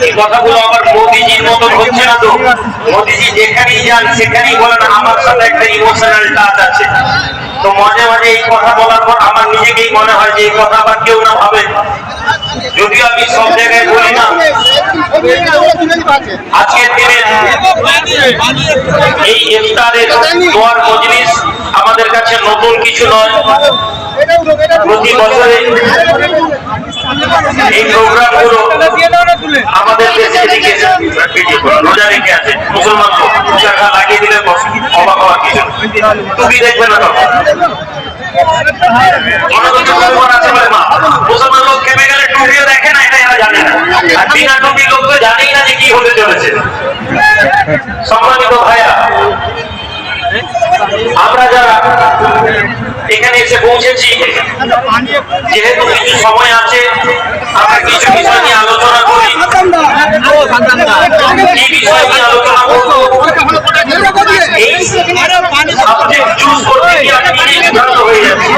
এই কথাগুলো আবার মোদিজির মতন হচ্ছে না তো। মোদিজি যেখানেই যান সেখানেই বলেন আমার সাথে একটা ইমোশনাল টাচ আছে। তো মাঝে মাঝে এই কথা বলার পর আমার নিজেকেই মনে হয় যে এই কথা আবার কেউ না ভাবে, যদিও আমি সব জায়গায় বলি না। আজকের দিনে এই ইফতারের দোয়ার মজলিস আমাদের কাছে নতুন কিছু নয়। প্রতি বছরে এই প্রোগ্রামগুলো আমাদের দেশে রোজা রেখে আছে মুসলমান লোক লাগিয়ে দিলে অবাক হওয়ার কিছু। তুমি দেখবে না তখন মুসলমান লোক খেপে গেলে টুপিও দেখে না, এটা এরা জানে না। আর বিনা টুপি লোক তো জানেই না যে কি হতে চলেছে। সম্মানিত ভাইয়া, আমরা যারা এখানে এসে পৌঁছেছি, যেহেতু কিছু সময় আছে, আমরা কিছু বিষয় নিয়ে আলোচনা করি। কি বিষয় নিয়ে আলোচনা করবো? এই সাবজেক্ট চুজ করতে গিয়ে আমি নিজেই বিভ্রান্ত হয়ে যাচ্ছি।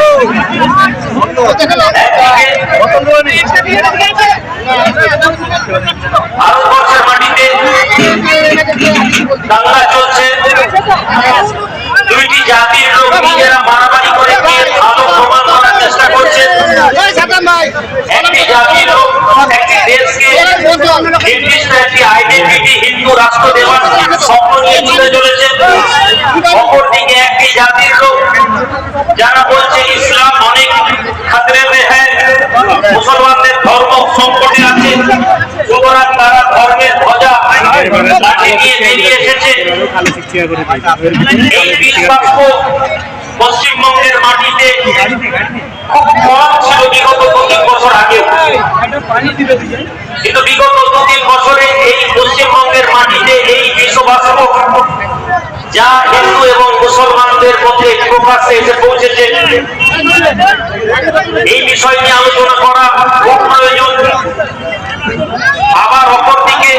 ভারতবর্ষের মাটিতে দাঙ্গা চলছে, দুইটি জাতির লোক নিজেরা মারামারি করে গিয়ে ভালো প্রমাণ করার চেষ্টা করছে। একটি জাতির লোক একটি দেশকে নির্দিষ্ট একটি আইডেন্টিটি হিন্দু রাষ্ট্র দেওয়ার স্বপ্ন নিয়ে চলে চলেছে। অপরদিকে একটি জাতির লোক যারা বলছে ইসলাম অনেক খাতরে মে হ্যায়, মুসলমানদের ধর্ম সংকটে আছে, সুতরাং তারা ধর্মের ধ্বজা লাঠি নিয়ে বেরিয়ে এসেছে। এই বিশ্বাস পশ্চিমবঙ্গের মাটিতে খুব কম ছিল বিগত 2-3 বছর আগে, কিন্তু বিগত 2-3 বছরে এই পশ্চিমবঙ্গের মাটিতে এই বিশ্ববাস্য যা হিন্দু এবং মুসলমানদের মধ্যে প্রকাশ্যে এসে পৌঁছেছে, এই বিষয় নিয়ে আলোচনা করা খুব প্রয়োজন। আবার অপরদিকে